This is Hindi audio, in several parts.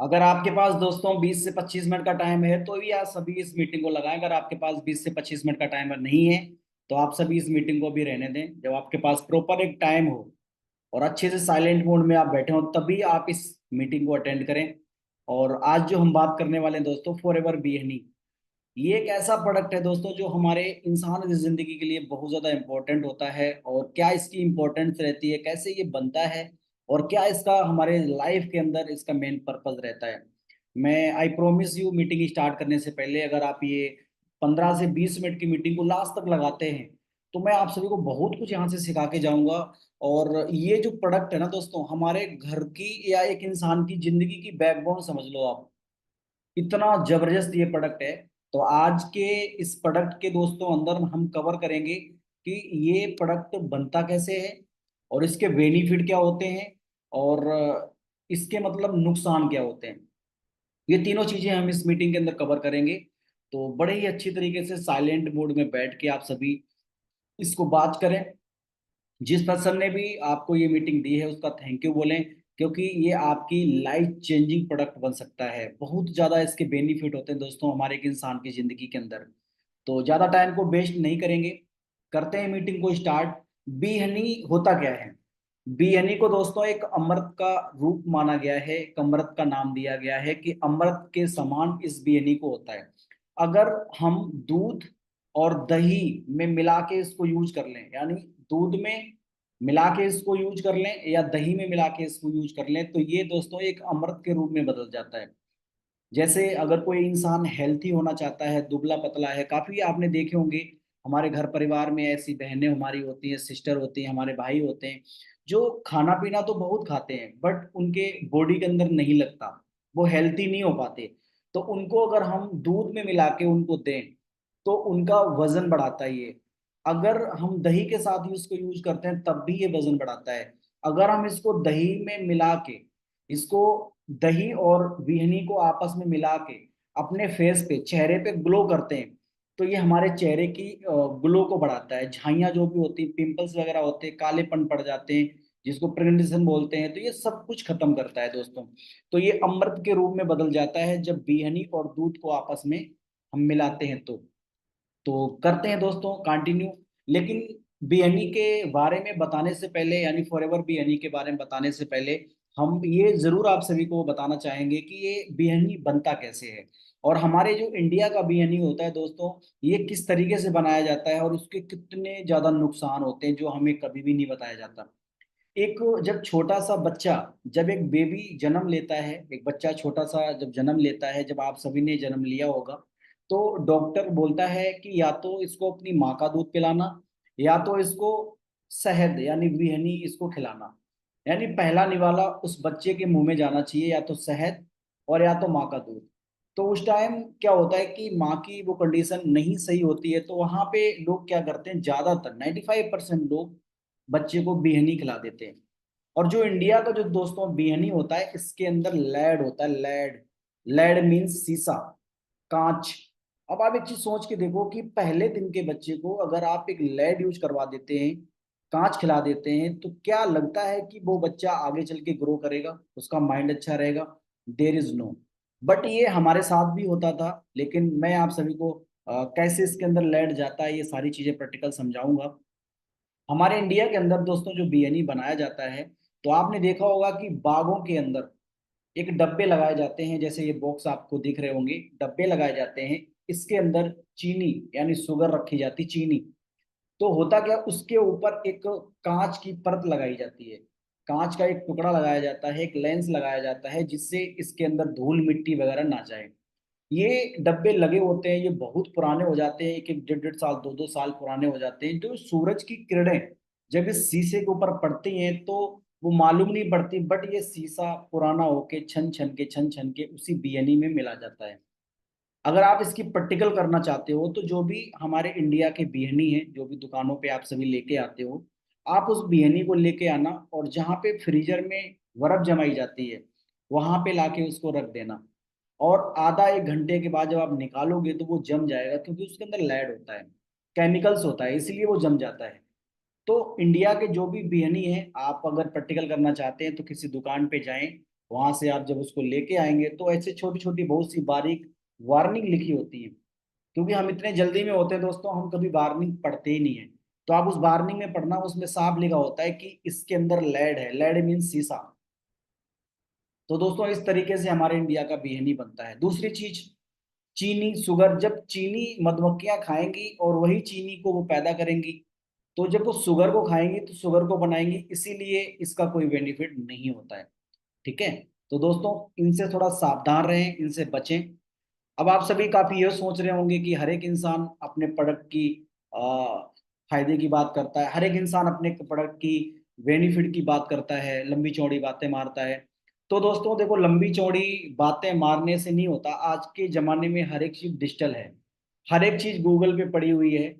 अगर आपके पास दोस्तों 20 से 25 मिनट का टाइम है तो भी आप सभी इस मीटिंग को लगाएं। अगर आपके पास 20 से 25 मिनट का टाइम नहीं है तो आप सभी इस मीटिंग को भी रहने दें। जब आपके पास प्रॉपर एक टाइम हो और अच्छे से साइलेंट मोड में आप बैठे हो तभी आप इस मीटिंग को अटेंड करें। और आज जो हम बात करने वाले हैं दोस्तों, फॉरएवर बी हनी, ये एक ऐसा प्रोडक्ट है दोस्तों जो हमारे इंसान की जिंदगी के लिए बहुत ज्यादा इंपॉर्टेंट होता है। और क्या इसकी इंपॉर्टेंस रहती है, कैसे ये बनता है, और क्या इसका हमारे लाइफ के अंदर इसका मेन पर्पस रहता है। मैं I promise you, meeting start करने से पहले अगर आप ये 15 से 20 मिनट की मीटिंग को लास्ट तक लगाते हैं तो मैं आप सभी को बहुत कुछ यहाँ से सिखा के जाऊंगा। और ये जो प्रोडक्ट है ना दोस्तों, हमारे घर की या एक इंसान की जिंदगी की बैकबोन समझ लो आप। इतना जबरदस्त ये प्रोडक्ट है। तो आज के इस प्रोडक्ट के दोस्तों अंदर हम कवर करेंगे कि ये प्रोडक्ट बनता कैसे है, और इसके बेनिफिट क्या होते हैं, और इसके मतलब नुकसान क्या होते हैं। ये तीनों चीजें हम इस मीटिंग के अंदर कवर करेंगे। तो बड़े ही अच्छी तरीके से साइलेंट मोड में बैठ के आप सभी इसको बात करें। जिस पर्सन ने भी आपको ये मीटिंग दी है उसका थैंक यू बोलें, क्योंकि ये आपकी लाइफ चेंजिंग प्रोडक्ट बन सकता है। बहुत ज्यादा इसके बेनिफिट होते हैं दोस्तों हमारे एक इंसान की जिंदगी के अंदर। तो ज्यादा टाइम को वेस्ट नहीं करेंगे, करते हैं मीटिंग को स्टार्ट। बी हनी होता क्या है? बी हनी को दोस्तों एक अमृत का रूप माना गया है, एक अमृत का नाम दिया गया है कि अमृत के समान इस बी हनी को होता है। अगर हम दूध और दही में मिला के इसको यूज कर लें, यानी दूध में मिला के इसको यूज कर लें या दही में मिला के इसको यूज कर लें, तो ये दोस्तों एक अमृत के रूप में बदल जाता है। जैसे अगर कोई इंसान हेल्थी होना चाहता है, दुबला पतला है, काफी आपने देखे होंगे हमारे घर परिवार में ऐसी बहनें हमारी होती हैं, सिस्टर होती हैं, हमारे भाई होते हैं जो खाना पीना तो बहुत खाते हैं बट उनके बॉडी के अंदर नहीं लगता, वो हेल्थी नहीं हो पाते। तो उनको अगर हम दूध में मिला के उनको दें तो उनका वजन बढ़ाता है ये। अगर हम दही के साथ ही इसको यूज करते हैं तब भी ये वजन बढ़ाता है। अगर हम इसको दही में मिला के इसको दही और विहनी को आपस में मिला के अपने फेस पे, चेहरे पे ग्लो करते हैं तो ये हमारे चेहरे की ग्लो को बढ़ाता है। झाइयाँ जो भी होती हैं, पिंपल्स वगैरह होते हैं, कालेपन पड़ जाते हैं जिसको पिगमेंटेशन बोलते हैं, तो ये सब कुछ खत्म करता है दोस्तों। तो ये अमृत के रूप में बदल जाता है जब बिहनी और दूध को आपस में हम मिलाते हैं। तो करते हैं दोस्तों कंटिन्यू। लेकिन बीएनई के बारे में बताने से पहले, यानी फॉरएवर बीएनई के बारे में बताने से पहले, हम ये जरूर आप सभी को बताना चाहेंगे कि ये बीएनई बनता कैसे है। और हमारे जो इंडिया का बीएनई होता है दोस्तों, ये किस तरीके से बनाया जाता है और उसके कितने ज्यादा नुकसान होते हैं जो हमें कभी भी नहीं बताया जाता। एक जब छोटा सा बच्चा, जब एक बेबी जन्म लेता है, एक बच्चा छोटा सा जब जन्म लेता है, जब आप सभी ने जन्म लिया होगा, तो डॉक्टर बोलता है कि या तो इसको अपनी माँ का दूध पिलाना या तो इसको शहद यानी विहनी इसको खिलाना। यानी पहला निवाला उस बच्चे के मुंह में जाना चाहिए, या तो शहद और या तो माँ का दूध। तो उस टाइम क्या होता है कि माँ की वो कंडीशन नहीं सही होती है, तो वहां पे लोग क्या करते हैं, ज्यादातर 95% लोग बच्चे को बिहनी खिला देते हैं। और जो इंडिया का जो दोस्तों बिहनी होता है, इसके अंदर लेड होता है, लेड। लेड मीन्स शीशा, कांच। अब आप एक चीज सोच के देखो कि पहले दिन के बच्चे को अगर आप एक लेड यूज करवा देते हैं, कांच खिला देते हैं, तो क्या लगता है कि वो बच्चा आगे चल के ग्रो करेगा, उसका माइंड अच्छा रहेगा? There is no. बट ये हमारे साथ भी होता था। लेकिन मैं आप सभी को कैसे इसके अंदर लेड जाता है ये सारी चीजें प्रैक्टिकल समझाऊंगा। हमारे इंडिया के अंदर दोस्तों जो बीएनई बनाया जाता है, तो आपने देखा होगा कि बागों के अंदर एक डब्बे लगाए जाते हैं, जैसे ये बॉक्स आपको दिख रहे होंगे, डब्बे लगाए जाते हैं। इसके अंदर चीनी यानी शुगर रखी जाती, चीनी। तो होता क्या, उसके ऊपर एक कांच की परत लगाई जाती है, कांच का एक टुकड़ा लगाया जाता है, एक लेंस लगाया जाता है जिससे इसके अंदर धूल मिट्टी वगैरह ना जाए। ये डब्बे लगे होते हैं, ये बहुत पुराने हो जाते हैं, एक एक डेढ़ डेढ़ साल, दो दो साल पुराने हो जाते हैं। तो सूरज की किरणें जब इस शीशे के ऊपर पड़ती हैं तो वो मालूम नहीं पड़ती, बट ये शीशा पुराना होके छन छन के उसी बीएनई में मिला जाता है। अगर आप इसकी प्रैक्टिकल करना चाहते हो तो जो भी हमारे इंडिया के बीहनी है, जो भी दुकानों पे आप सभी लेके आते हो, आप उस बीहनी को लेके आना और जहाँ पे फ्रीजर में बर्फ जमाई जाती है वहां पे लाके उसको रख देना। और आधा एक घंटे के बाद जब आप निकालोगे तो वो जम जाएगा, क्योंकि उसके अंदर लैड होता है, केमिकल्स होता है, इसलिए वो जम जाता है। तो इंडिया के जो भी बीहनी है, आप अगर प्रैक्टिकल करना चाहते हैं तो किसी दुकान पे जाएं, वहां से आप जब उसको लेके आएंगे तो ऐसे छोटी छोटी बहुत सी बारीक वार्निंग लिखी होती है। क्योंकि हम इतने जल्दी में होते हैं दोस्तों, हम कभी वार्निंग पढ़ते ही नहीं है। तो आप उस वार्निंग में पढ़ना, उसमें साफ लिखा होता है कि इसके अंदर लेड है, लेड मीन्स सीसा। तो दोस्तों इस तरीके से हमारे इंडिया का बिरयानी बनता है। दूसरी चीज, चीनी शुगर, जब चीनी मधुमक्खियां खाएंगी और वही चीनी को वो पैदा करेंगी, तो जब वो शुगर को खाएंगी तो शुगर को बनाएंगी, इसीलिए इसका कोई बेनिफिट नहीं होता है। ठीक है। तो दोस्तों इनसे थोड़ा सावधान रहें, इनसे बचें। अब आप सभी काफी ये सोच रहे होंगे कि हर एक इंसान अपने प्रोडक्ट की आ, फायदे की बात करता है, हर एक इंसान अपने प्रोडक्ट की बेनिफिट की बात करता है, लंबी चौड़ी बातें मारता है। तो दोस्तों देखो, लंबी चौड़ी बातें मारने से नहीं होता। आज के जमाने में हर एक चीज डिजिटल है, हर एक चीज गूगल पे पड़ी हुई है।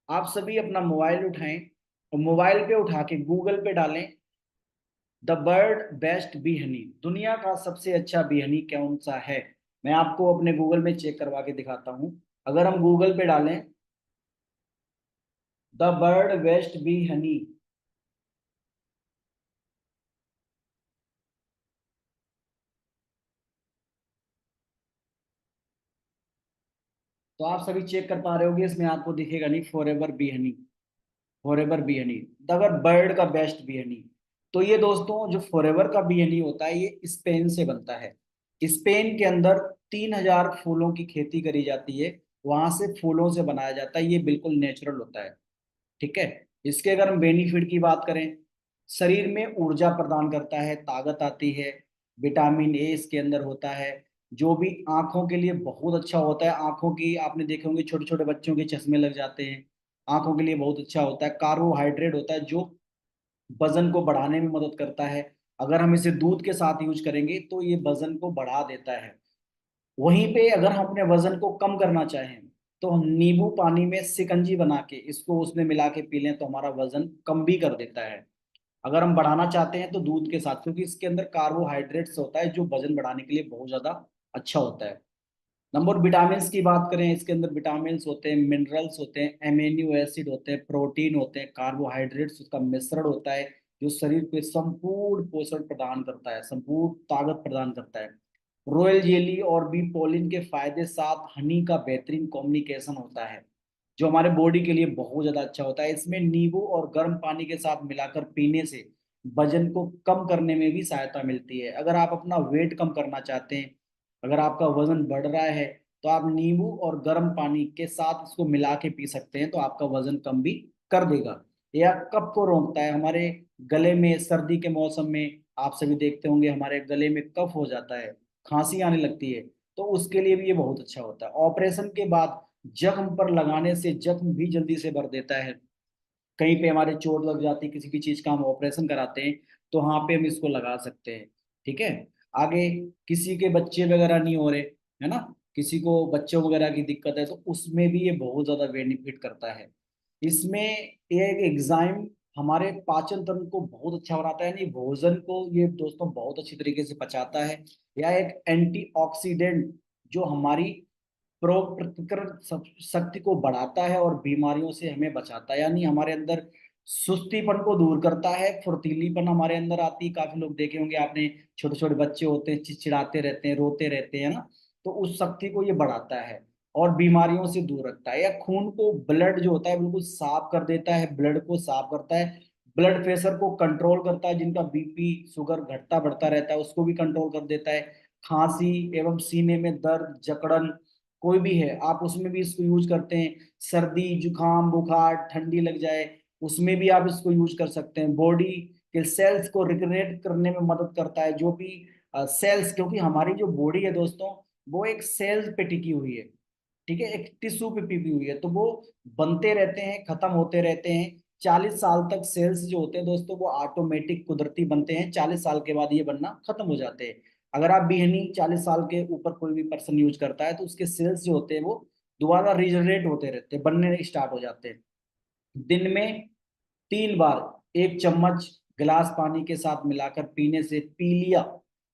आप सभी अपना मोबाइल उठाएं और मोबाइल पे उठा के गूगल पे डालें the bird best B Honey, दुनिया का सबसे अच्छा बी हनी कौन सा है। मैं आपको अपने गूगल में चेक करवा के दिखाता हूं। अगर हम गूगल पे डालें the bird best B Honey, तो आप सभी चेक कर पा रहे होगे, इसमें आपको दिखेगा नहीं forever bee honey, forever बियनी, अगर बर्ड का बेस्ट बियनी। तो ये दोस्तों जो फॉरएवर का बियनी होता है ये स्पेन से बनता है। स्पेन के अंदर 3,000 फूलों की खेती करी जाती है, वहां से फूलों से बनाया जाता है, ये बिल्कुल नेचुरल होता है। ठीक है। इसके अगर हम बेनिफिट की बात करें, शरीर में ऊर्जा प्रदान करता है, ताकत आती है, विटामिन ए इसके अंदर होता है, जो भी आंखों के लिए बहुत अच्छा होता है। आंखों की आपने देखे होंगे छोटे छोटे बच्चों के चश्मे लग जाते हैं, आंखों के लिए बहुत अच्छा होता है। कार्बोहाइड्रेट होता है जो वजन को बढ़ाने में मदद करता है। अगर हम इसे दूध के साथ यूज करेंगे तो ये वजन को बढ़ा देता है। वहीं पे अगर हम अपने वजन को कम करना चाहें तो हम नींबू पानी में सिकंजी बना के इसको उसमें मिला के पी लें तो हमारा वजन कम भी कर देता है। अगर हम बढ़ाना चाहते हैं तो दूध के साथ, क्योंकि इसके अंदर कार्बोहाइड्रेट्स होता है जो वजन बढ़ाने के लिए बहुत ज्यादा अच्छा होता है। नंबर विटामिन की बात करें, इसके अंदर विटामिन होते हैं, मिनरल्स होते हैं, एमिनो एसिड होते हैं, प्रोटीन होते हैं, कार्बोहाइड्रेट्स उसका मिश्रण होता है, जो शरीर को संपूर्ण पोषण प्रदान करता है, संपूर्ण ताकत प्रदान करता है। रॉयल जेली और बी पोलिन के फायदे, साथ हनी का बेहतरीन कॉम्बिनेशन होता है जो हमारे बॉडी के लिए बहुत ज्यादा अच्छा होता है। इसमें नींबू और गर्म पानी के साथ मिलाकर पीने से वजन को कम करने में भी सहायता मिलती है। अगर आप अपना वेट कम करना चाहते हैं, अगर आपका वजन बढ़ रहा है, तो आप नींबू और गर्म पानी के साथ इसको मिला के पी सकते हैं, तो आपका वजन कम भी कर देगा। या कफ को रोकता है, हमारे गले में सर्दी के मौसम में आप सभी देखते होंगे हमारे गले में कफ हो जाता है, खांसी आने लगती है, तो उसके लिए भी ये बहुत अच्छा होता है। ऑपरेशन के बाद जख्म पर लगाने से जख्म भी जल्दी से भर देता है। कहीं पे हमारे चोट लग जाती है, किसी भी चीज का हम ऑपरेशन कराते हैं, तो वहां पे हम इसको लगा सकते हैं। ठीक है। आगे, किसी के बच्चे वगैरह नहीं हो रहे, है ना, किसी को बच्चों वगैरह की दिक्कत है, तो उसमें भी ये बहुत ज्यादा बेनिफिट करता है। इसमें ये एक एग्जाइम हमारे पाचन तंत्र को बहुत अच्छा बनाता है, यानी भोजन को ये दोस्तों बहुत अच्छी तरीके से पचाता है। या एक एंटीऑक्सीडेंट जो हमारी रोग प्रतिकारक शक्ति को बढ़ाता है और बीमारियों से हमें बचाता है, यानी हमारे अंदर सुस्तीपन को दूर करता है, फुर्तीलीपन हमारे अंदर आती है। काफी लोग देखे होंगे आपने, छोटे छोटे बच्चे होते हैं, चिड़चिड़ाते रहते हैं, रोते रहते हैं ना, तो उस शक्ति को ये बढ़ाता है और बीमारियों से दूर रखता है। या खून को, ब्लड जो होता है बिल्कुल साफ कर देता है, ब्लड को साफ करता है, ब्लड प्रेशर को कंट्रोल करता है, जिनका बीपी शुगर घटता बढ़ता रहता है उसको भी कंट्रोल कर देता है। खांसी एवं सीने में दर्द, जकड़न कोई भी है, आप उसमें भी इसको यूज करते हैं। सर्दी जुकाम बुखार ठंडी लग जाए, उसमें भी आप इसको यूज कर सकते हैं। बॉडी के सेल्स को रिक्रिएट करने में मदद करता है, जो भी सेल्स, क्योंकि हमारी जो बॉडी है दोस्तों वो एक सेल्स पे टिकी हुई है। ठीक है, एक टिश्यू पे टिकी हुई है, तो वो बनते रहते हैं, खत्म होते रहते हैं। 40 साल तक सेल्स जो होते हैं दोस्तों वो ऑटोमेटिक कुदरती बनते हैं, 40 साल के बाद ये बनना खत्म हो जाते हैं। अगर आप बिहनी 40 साल के ऊपर कोई भी पर्सन यूज करता है तो उसके सेल्स जो होते हैं वो दोबारा रिजनरेट होते रहते हैं, बनने स्टार्ट हो जाते हैं। दिन में 3 बार 1 चम्मच गिलास पानी के साथ मिलाकर पीने से पीलिया,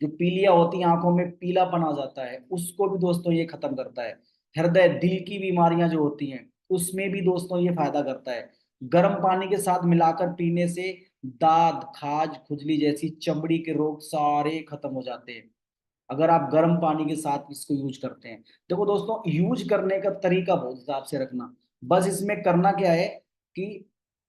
जो पीलिया होती है आंखों में पीलापन आ जाता है, उसको भी दोस्तों ये खत्म करता है। हृदय दिल की बीमारियां जो होती हैं उसमें भी दोस्तों ये फायदा करता है। गर्म पानी के साथ मिलाकर पीने से दाद, खाज, खुजली जैसी चमड़ी के रोग सारे खत्म हो जाते हैं अगर आप गर्म पानी के साथ इसको यूज करते हैं। देखो दोस्तों, यूज करने का तरीका बहुत हिसाब से रखना। बस इसमें करना क्या है कि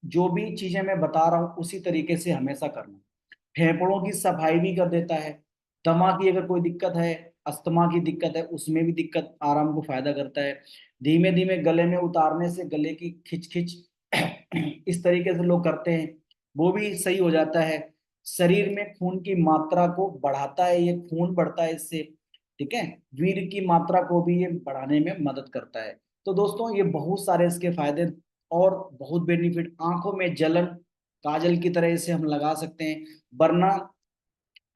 जो भी चीजें मैं बता रहा हूँ उसी तरीके से हमेशा करना। फेफड़ों की सफाई भी कर देता है। दमा की अगर कोई दिक्कत है, अस्थमा की दिक्कत है, उसमें भी दिक्कत आराम को फायदा करता है। धीमे धीमे गले में उतारने से गले की खिच खिच इस तरीके से लोग करते हैं, वो भी सही हो जाता है। शरीर में खून की मात्रा को बढ़ाता है, ये खून बढ़ता है इससे। ठीक है। वीर्य की मात्रा को भी ये बढ़ाने में मदद करता है। तो दोस्तों, ये बहुत सारे इसके फायदे और बहुत बेनिफिट। आंखों में जलन, काजल की तरह इसे हम लगा सकते हैं। वरना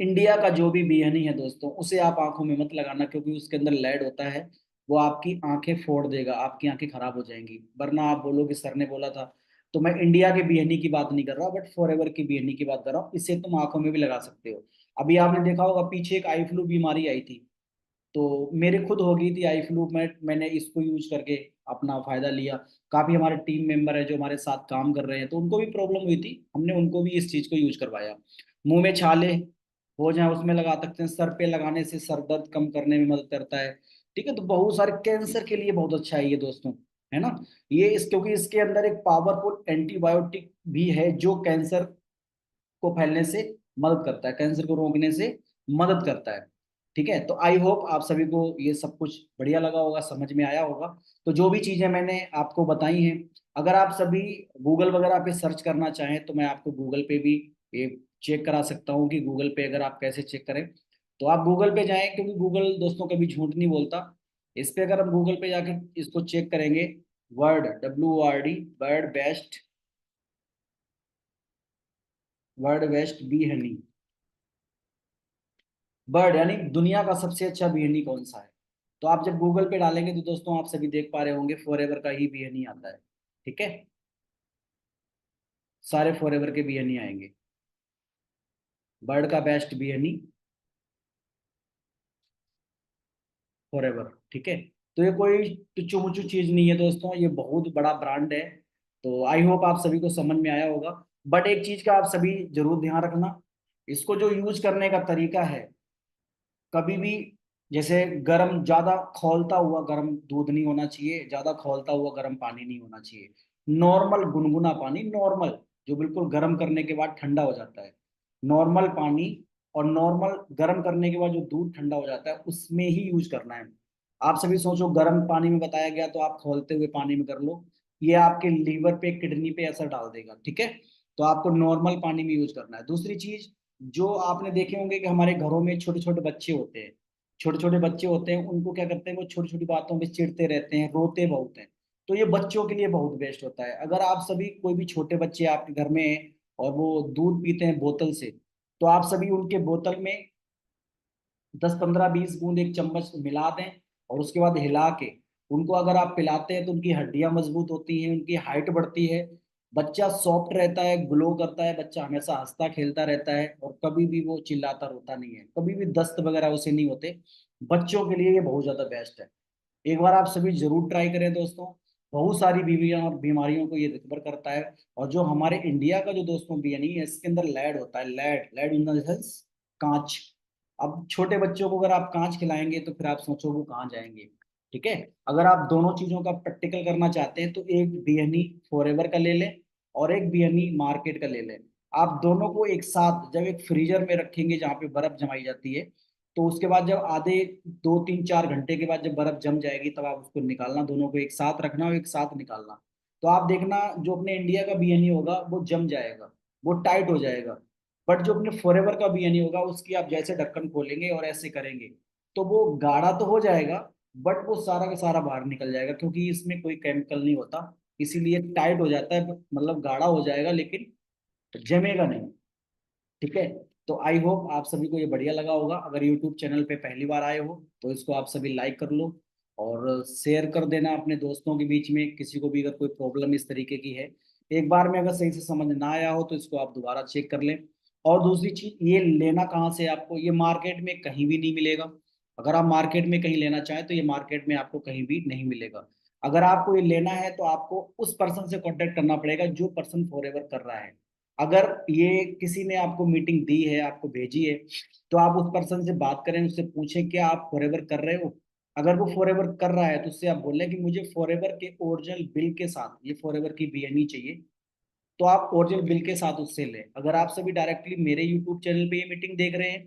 इंडिया का जो भी बियनी है दोस्तों, उसे आप आंखों में मत लगाना, क्योंकि उसके अंदर लेड होता है। वो आपकी आंखें फोड़ देगा, आपकी आंखें खराब हो जाएंगी। वरना आप बोलोगे सर ने बोला था। तो मैं इंडिया के बियनी की बात नहीं कर रहा, बट फॉरएवर की बियनी की बात कर रहा हूँ। इसे तुम आंखों में भी लगा सकते हो। अभी आपने देखा होगा, पीछे एक आई फ्लू बीमारी आई थी, तो मेरे खुद हो गई थी आई फ्लू में। मैंने इसको यूज करके अपना फायदा लिया। काफी हमारे टीम मेंबर है जो हमारे साथ काम कर रहे हैं, तो उनको भी प्रॉब्लम हुई थी, हमने उनको भी इस चीज को यूज करवाया। मुंह में छाले हो जाए उसमें लगा सकते हैं। सर पे लगाने से सर दर्द कम करने में मदद करता है। ठीक है। तो बहुत सारे कैंसर के लिए बहुत अच्छा है ये दोस्तों, है ना। ये इस क्योंकि इसके अंदर एक पावरफुल एंटीबायोटिक भी है जो कैंसर को फैलने से मदद करता है, कैंसर को रोकने से मदद करता है। ठीक है। तो आई होप आप सभी को ये सब कुछ बढ़िया लगा होगा, समझ में आया होगा। तो जो भी चीजें मैंने आपको बताई हैं, अगर आप सभी गूगल वगैरह पे सर्च करना चाहें तो मैं आपको गूगल पे भी ये चेक करा सकता हूँ कि गूगल पे अगर आप कैसे चेक करें। तो आप गूगल पे जाएं, क्योंकि गूगल दोस्तों कभी झूठ नहीं बोलता। इस पे अगर हम गूगल पे जाके इसको चेक करेंगे, word, WORD, word best, word best B Honey, bird यानी दुनिया का सबसे अच्छा बियनी कौन सा है। तो आप जब गूगल पे डालेंगे तो दोस्तों आप सभी देख पा रहे होंगे फॉरएवर का ही बियनी आता है। ठीक है। सारे फॉरएवर के बियनी आएंगे। बर्ड का बेस्ट बियनी, फॉरएवर। ठीक है। तो ये कोई टुच्चू मुच्चू चीज नहीं है दोस्तों, ये बहुत बड़ा ब्रांड है। तो आई होप आप सभी को समझ में आया होगा। बट एक चीज का आप सभी जरूर ध्यान रखना, इसको जो यूज करने का तरीका है, कभी भी जैसे गर्म, ज्यादा खौलता हुआ गर्म दूध नहीं होना चाहिए, ज्यादा खौलता हुआ गर्म पानी नहीं होना चाहिए। नॉर्मल गुनगुना पानी, नॉर्मल, जो बिल्कुल गर्म करने के बाद ठंडा हो जाता है, नॉर्मल पानी। और नॉर्मल गर्म करने के बाद जो दूध ठंडा हो जाता है उसमें ही यूज करना है। आप सभी सोचो, गर्म पानी में बताया गया तो आप खौलते हुए पानी में कर लो, ये आपके लीवर पे, किडनी पे असर डाल देगा। ठीक है। तो आपको नॉर्मल पानी में यूज करना है। दूसरी चीज, जो आपने देखे होंगे कि हमारे घरों में छोटे छोटे बच्चे होते हैं, छोटे छोटे बच्चे होते हैं, उनको क्या करते हैं, वो छोटी छोटी बातों पे चिढ़ते रहते हैं, रोते बहुत हैं। तो ये बच्चों के लिए बहुत बेस्ट होता है। अगर आप सभी, कोई भी छोटे बच्चे आपके घर में हैं और वो दूध पीते हैं बोतल से, तो आप सभी उनके बोतल में 10 15 20 बूंद, एक चम्मच मिला दें, और उसके बाद हिला के उनको अगर आप पिलाते हैं तो उनकी हड्डियां मजबूत होती हैं, उनकी हाइट बढ़ती है, बच्चा सॉफ्ट रहता है, ग्लो करता है, बच्चा हमेशा हंसता खेलता रहता है, और कभी भी वो चिल्लाता रोता नहीं है, कभी भी दस्त वगैरह उसे नहीं होते। बच्चों के लिए ये बहुत ज्यादा बेस्ट है। एक बार आप सभी जरूर ट्राई करें दोस्तों। बहुत सारी बीमारियां और बीमारियों को ये रिकवर करता है। और जो हमारे इंडिया का जो दोस्तों बिरयानी है, इसके अंदर लेड होता है, lead, lead in the sense कांच। अब छोटे बच्चों को अगर आप कांच खिलाएंगे तो फिर आप सोचो वो कहाँ जाएंगे। ठीक है। अगर आप दोनों चीजों का प्रैक्टिकल करना चाहते हैं तो एक बियनी फॉरएवर का ले लें और एक बियनी मार्केट का ले लें। आप दोनों को एक साथ जब एक फ्रीजर में रखेंगे जहाँ पे बर्फ जमाई जाती है, तो उसके बाद जब आधे 2 3 4 घंटे के बाद जब बर्फ जम जाएगी, तब आप उसको निकालना, दोनों को एक साथ रखना और एक साथ निकालना। तो आप देखना, जो अपने इंडिया का बियनी होगा वो जम जाएगा, वो टाइट हो जाएगा। बट जो अपने फॉरएवर का बियनी होगा, उसकी आप जैसे ढक्कन खोलेंगे और ऐसे करेंगे, तो वो गाढ़ा तो हो जाएगा, बट वो सारा का सारा बाहर निकल जाएगा, क्योंकि इसमें कोई केमिकल नहीं होता। इसीलिए टाइट हो जाता है, मतलब गाढ़ा हो जाएगा लेकिन जमेगा नहीं। ठीक है। तो आई होप आप सभी को ये बढ़िया लगा होगा। अगर यूट्यूब चैनल पे पहली बार आए हो तो इसको आप सभी लाइक कर लो और शेयर कर देना अपने दोस्तों के बीच में। किसी को भी अगर कोई प्रॉब्लम इस तरीके की है, एक बार में अगर सही से समझ ना आया हो तो इसको आप दोबारा चेक कर लें। और दूसरी चीज, ये लेना कहाँ से है आपको, ये मार्केट में कहीं भी नहीं मिलेगा। अगर आप मार्केट में कहीं लेना चाहें तो ये मार्केट में आपको कहीं भी नहीं मिलेगा। अगर आपको ये लेना है तो आपको उस पर्सन से कांटेक्ट करना पड़ेगा जो पर्सन फॉरएवर कर रहा है। अगर ये किसी ने आपको मीटिंग दी है, आपको भेजी है, तो आप उस पर्सन से बात करें, उससे पूछें कि आप फॉरएवर कर रहे हो। अगर वो फॉरएवर कर रहा है तो उससे आप बोलें कि मुझे फॉरएवर के ओरिजिनल बिल के साथ ये फॉरएवर की बीएनई चाहिए, तो आप ओरिजिनल बिल के साथ उससे लें। अगर आप सभी डायरेक्टली मेरे यूट्यूब चैनल पे ये मीटिंग देख रहे हैं,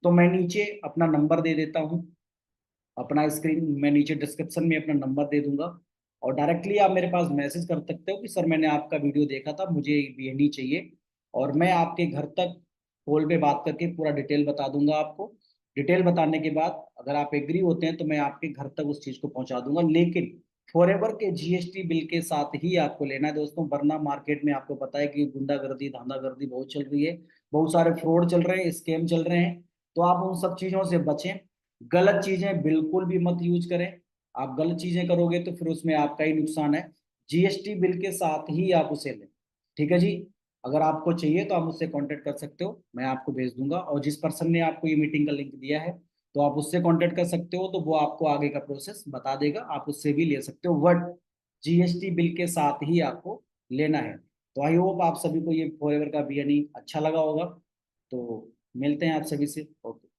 तो मैं नीचे अपना नंबर दे देता हूँ, अपना स्क्रीन मैं नीचे डिस्क्रिप्शन में अपना नंबर दे दूंगा, और डायरेक्टली आप मेरे पास मैसेज कर सकते हो कि सर मैंने आपका वीडियो देखा था, मुझे बीएनई चाहिए। और मैं आपके घर तक कॉल पे बात करके पूरा डिटेल बता दूंगा आपको। डिटेल बताने के बाद अगर आप एग्री होते हैं तो मैं आपके घर तक उस चीज को पहुंचा दूंगा, लेकिन फॉरएवर के जीएसटी बिल के साथ ही आपको लेना है दोस्तों, वरना मार्केट में आपको पता है कि गुंडागर्दी धांधागर्दी बहुत चल रही है, बहुत सारे फ्रॉड चल रहे हैं, स्कैम चल रहे हैं। तो आप उन सब चीजों से बचें, गलत चीजें बिल्कुल भी मत यूज करें। आप गलत चीजें करोगे तो फिर उसमें आपका ही नुकसान है। जीएसटी बिल के साथ ही आप उसे लें। ठीक है जी। अगर आपको चाहिए तो आप मुझसे कांटेक्ट कर सकते हो, मैं आपको भेज दूंगा, और जिस पर्सन ने आपको ये मीटिंग का लिंक दिया है तो आप उससे कांटेक्ट कर सकते हो, तो वो आपको आगे का प्रोसेस बता देगा, आप उससे भी ले सकते हो, बट जीएसटी बिल के साथ ही आपको लेना है। तो आई होप आप सभी को ये फॉरएवर का बीएनई अच्छा लगा होगा। तो मिलते हैं आप सभी से। ओके।